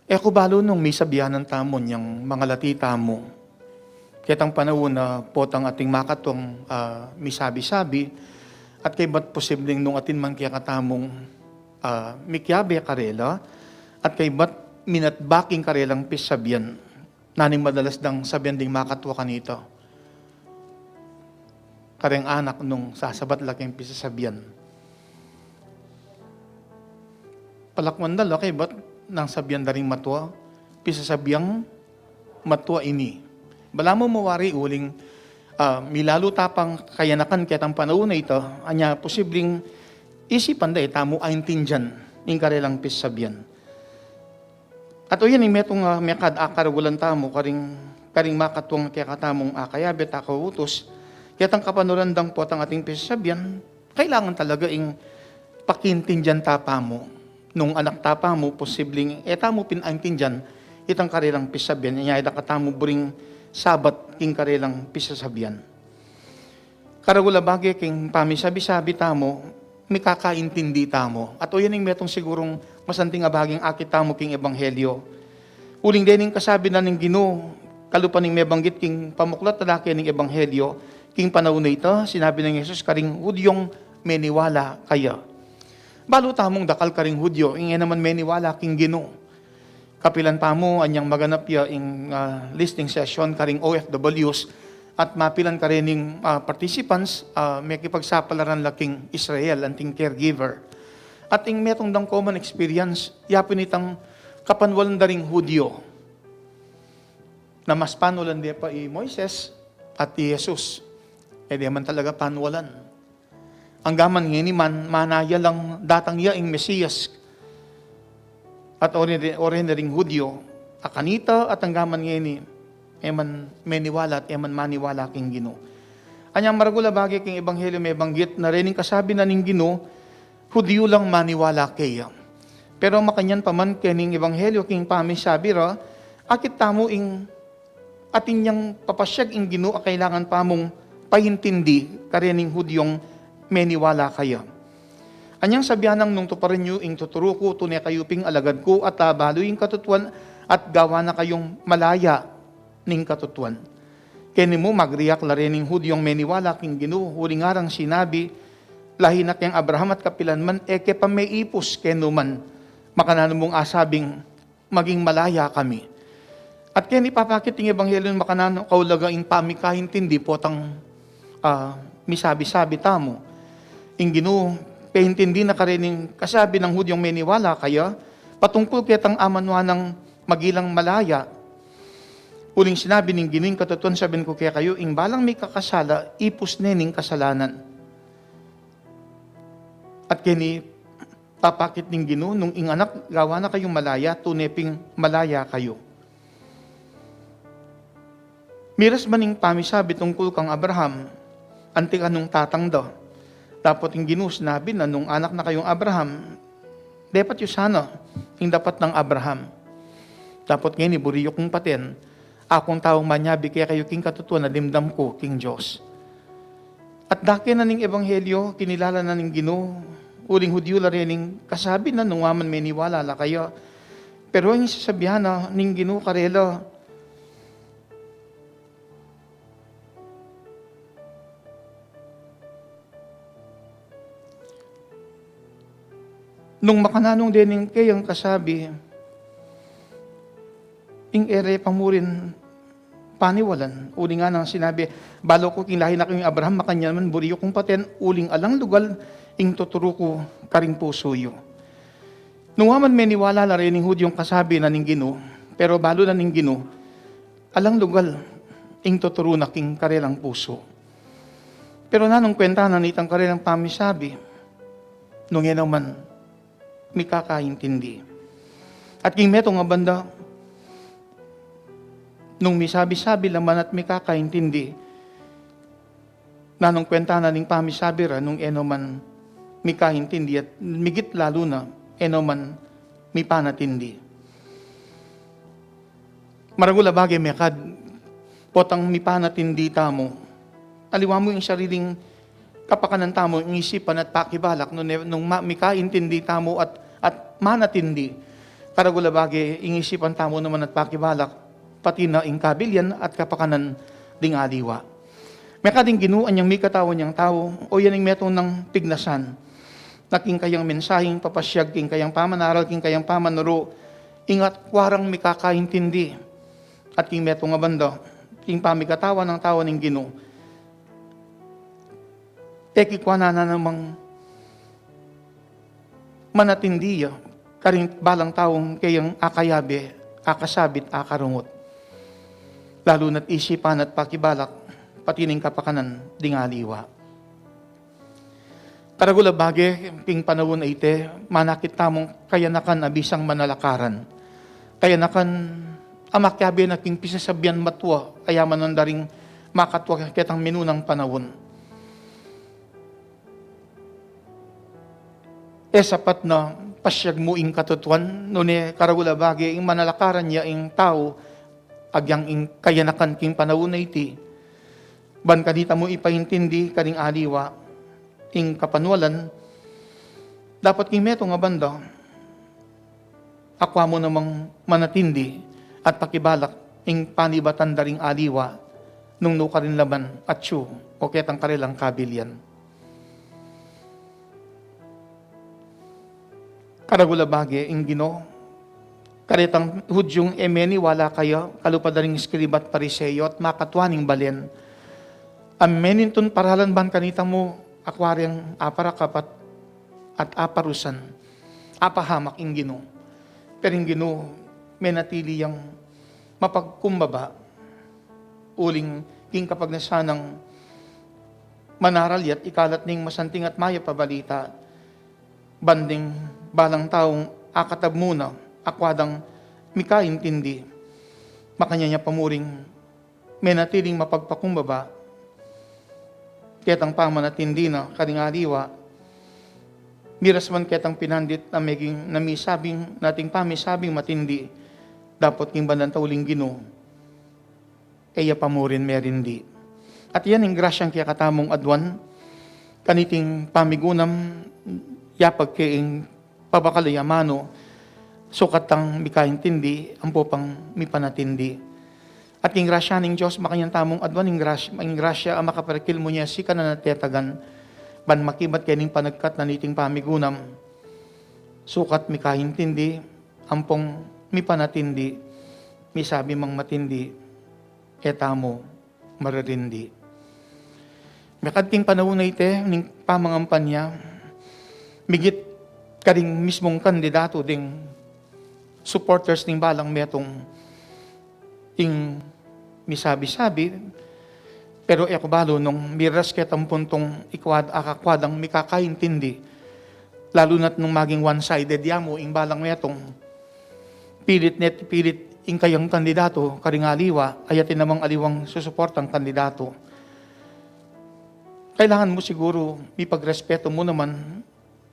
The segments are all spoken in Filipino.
Eko balo nung may sabihanan tamon yung mga latita mo. Kitang panahon na potang ating makatong misabi-sabi at kay ba't posibleng nung atin man kaya katamong mikyabe karela at kay ba't minatbaking karelang pisabian naning madalas dang sabihan ding makatwa kanito. Kareng anak nung sasabat laking pisasabian. Palakwan dala kay ba't nang sabihan da rin matwa, pisasabiyang matwa ini. Bala mo mawari uling milalo tapang kayanakan kitang panahon na ito, anya posibleng isipan da tamo aintindihan ng karelang pisasabihan. At o yan yung metong mekad akaragulan tamo, karing makatwang kaya katamong akayabit akautos, kitang kapanurandang po ang ating pisasabihan, kailangan talaga ing pakintindihan tapa mo. Nung anak tapa mo, posibleng, tamo pinaintindihan, itang karelang pisasabihan, niya katamo buring sabat king karelang pisasabihan. Karagula bagay king pamisabi-sabi tamo, may kakaintindi tamo. At o yan yung metong sigurong masanting abaging akit tamo king ebanghelyo. Uling din yung kasabi na ng Ginoo, kalupan ng may banggit king pamuklat na laki ng ebanghelyo, king panahon na ito, sinabi ng Yesus, karing Hudyong meniwala kaya. Balo tamong dakal karing Hudyo, ingay naman meniwala king Ginoo. Kapilan pa mo, anyang maganap ya ing listening session karing OFWs at mapilan ka rin yung participants, may kipagsapalaran laking Israel, anting caregiver. At ing metong dang common experience, yapin itang kapanwalan daring Hudyo, na mas panulan di pa Moises at Jesus. Di man talaga panwalan. Ang gaman ngini man, manaya lang datang ya ing Mesiyas at rin Hudyo, akanita at ang gaman ngini, eman meniwala at eman maniwala king Ginoo. Anyang maragula bagay king ebanghelyo may banggit na rin kasabi na ning Ginoo, Hudyo lang maniwala kaya. Pero makanyan paman kening ebanghelyo king pamisabi ra, akit tamo ing atin niyang papasyag ing Ginoo kailangan pa mong pahintindi karening Hudyong meniwala kaya. Anyang sabihanang nung tuparin nyo ing tuturo ko, tunay kayuping alagad ko at baloy ing katutuan at gawa na kayong malaya ning katutuan. Kani mo magriyak la rin ing Hudyong meniwala king Ginoo, huling arang sinabi, lahi na kayang Abraham at kapilan man, eke pa may ipos keno man, makanano mong asabing maging malaya kami. At kaya ipapakit ng ebanghelyo ng makanano, kaulaga ing pamikahintindi po tang misabi-sabi tamo. Ing Ginoo, kahintindi na karining kasabi ng Hudyong meniwala kaya, patungkol kitang amanwa ng magilang malaya. Uling sinabi ng Ginoo, katutuan sabihin ko kaya kayo, ing balang may kakasala, ipos nening kasalanan. At kini papakit ng Ginoo, nung ing anak gawa na kayong malaya, tuneping malaya kayo. Miras maning pamisabi tungkol kang Abraham, anting anong tatang daw. Dapat yung Ginoo sinabi na nung anak na kayong Abraham, dapat yung sana, yung dapat ng Abraham. Dapat ngayon, buriyo kong paten, akong taong manyabi, kaya kayo king katutuan na dimdam ko, king Diyos. At daki na ning ebanghelyo, kinilala na ning Ginoo, uling Hudyo la rin kasabi na nung waman may niwala la kayo. Pero ang isasabihan na ning Ginoo karela, nung makananong din kayang kasabi, ing ere pamurin paniwalan. Uling nga nang sinabi, balo ko king lahi na kayong Abraham, makanya naman buriyo kong paten, uling alang lugal, ing tuturo ko karing pusoyo. Nung aman may niwala la rin ning Hudyong kasabi na ning Ginoo, pero balo na ning Ginoo, alang lugal, ing tuturo na king karelang puso. Pero nanong kwenta na nitang karelang pamisabi, nung yan naman, may kakaintindi. At king meto nga banda, nung may sabi-sabi laman at may kakaintindi, nanong kwenta na ning pamisabi ra, nung eno man may kaintindi at migit lalo na, eno man may panatindi. Maragula bagay may kad, potang may panatindi tamo, aliwa mo yung sariling kapakanan tamo, yung isipan at pakibalak, nung may kaintindi tamo at manatindi. Karagula bagi, ingisipan tamo naman at pakibalak, pati na ingkabilyan at kapakanan ding aliwa. May kading ginuan niyang may katawan niyang tao, o yan ang metong ng tignasan, na king kayang mensaheng papasyag, king kayang pamanaral, king kayang pamanuro, ingat kwarang may kakaintindi, at king metong nga banda, king pamikatawan ng tao ng Ginoo. Ekikwa na namang manatindiya, karing balang taong kayang akayabe, akasabit, akarungot. Lalo na't isipan at pakibalak, pati ning kapakanan, ding aliwa. Karagula bagi, king panahon na ite, manakit tamong kayanakan abisang manalakaran. Kayanakan amakyabe na king pisasabyan matwa, ayaman ng daring makatwa kitang minunang panahon. Sapat na pasyag mo ing katutuan, nune karagula bagi, ing manalakaran niya ing tao, agyang ing kayanakan king panahon na iti, ban kanita mo ipaintindi karing aliwa, ing kapanwalan, dapat king meto nga banda, akwa mo namang manatindi, at pakibalak, ing panibatan daring aliwa, nung nukarin laban, at siyo, o ketang karilang kabilyan. Karagula bagi, ing Ginoo, karitang hudyong emeni wala kayo, kalupadaring iskribat pariseyo at makatwaning balen. Amenintun paralan ban kanita mo, akwaryang aparakapat at aparusan, apahamak ing Ginoo. Pero ing Ginoo, may natili yang mapagkumbaba, uling king kapag nasanang manaralyat, ikalat ning masanting at maya pabalita, banding balang taong akatab muna, akwadang mikaintindi, makanya niya pamuring may natiling mapagpakumbaba, ketang pamanatindi na karing aliwa, miras man ketang pinandit na meging namisabing, nating pamisabing matindi, dapat king bandang tauling Ginoo, kaya pamurin merindi. At yan ang grasyang kaya katamong adwan, kaniting pamigunam, yapag kaing pabakalayamano, sukatang mikaintindi, ang popang mipanatindi. At ing grasya ning Diyos, makanyang tamong adwan, ing grasya, ang makaparakil mo niya, sika na natetagan, ban makibat kaning panagkat na niting pamigunam, sukat mikaintindi, ampong mipanatindi, misabi mang matindi, etamo, maririndi. Makadting panahon na ite, ning pamangampan niya, migit karing mismong kandidato ding supporters ning balang metong ing misabi-sabi, pero ekobalo nung miras ketang puntong akakwadang mikakaintindi, lalo na't nung maging one-sided yamo ing balang metong pilit ing kayang kandidato, karing aliwa, ayatin namang aliwang susuportang kandidato. Kailangan mo siguro ipagrespeto mo naman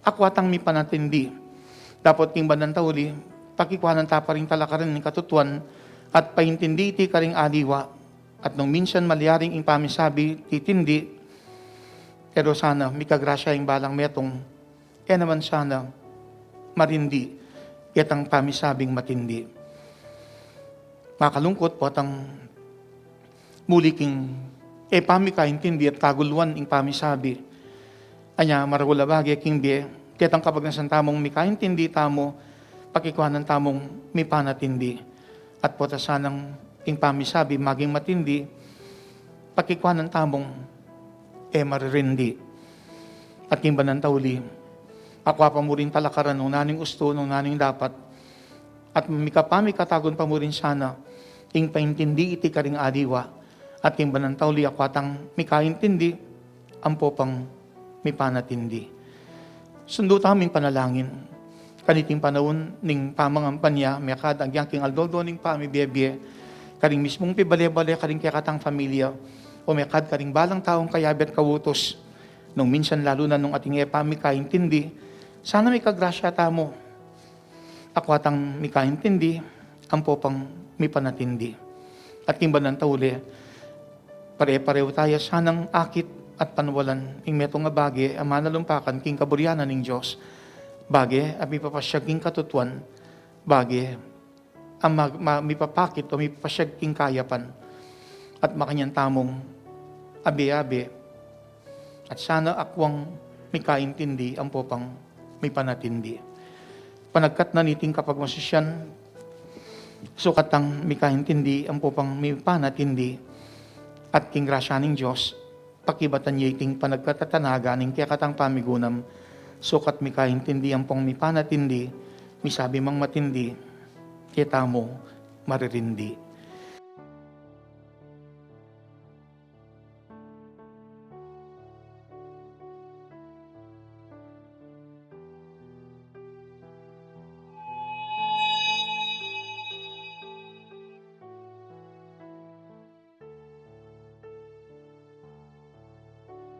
akwatang mi panatindi. Dapat king bandang tauli, pakikuhanan taparing talakaran ng katutuan at paintindi iti karing aliwa. At nung minsan maliaring ing pamisabi, titindi, pero sana mikagrasya ing balang metong, naman sana marindi, yatang pamisabing matindi. Makalungkot po atang muli king pamikaintindi at kaguluan ing pamisabi. Anya, maragula bagi, king biye, ketang kapag nasan tamong mikaintindi tamo, pakikuhanan tamong mipanatindi. At po sanang king pamisabi, maging matindi, pakikuhanan tamong maririndi. At king banan tauli, akwa pa mo rin talakaran nung naning gusto, nung naning dapat, at mikatagon pa mo rin sana, king paintindi iti karing adiwa, at king banan tauli, akwatang mikaintindi, ampo pang may panatindi. Sundo taming panalangin. Kaniting panahon ning pamangampan niya, may kadagyang king aldodo ning pamibiyebye, karing mismong pibale-bale, karing kayakatang familia, o may karing balang taong kayabet kawutos, nung minsan lalo na nung ating pami kaintindi, sana may kagrasya tamo. Akwatang may kaintindi, ang popang may panatindi. At kimbanan tauli, pare-pareho tayo sanang akit at panwalan ing metong nga bagi ang manalumpakan king kaburyanan ning Diyos. Bagi at mipapasyag king katutuan bagi ang mipapakit o mipasyag king kayapan at makanyang tamong abi-abi at sana akwang mikaintindi ang popang may panatindi. Panagkat na niting kapag masisyan, sukat ang mikaintindi ang popang may panatindi at king grasyaning Diyos, pakibatan yiting panagkatatanaga ning kaya katang pamigunam, sukat mikaintindi ang pong may panatindi, misabi mang matindi, kita mo maririndi.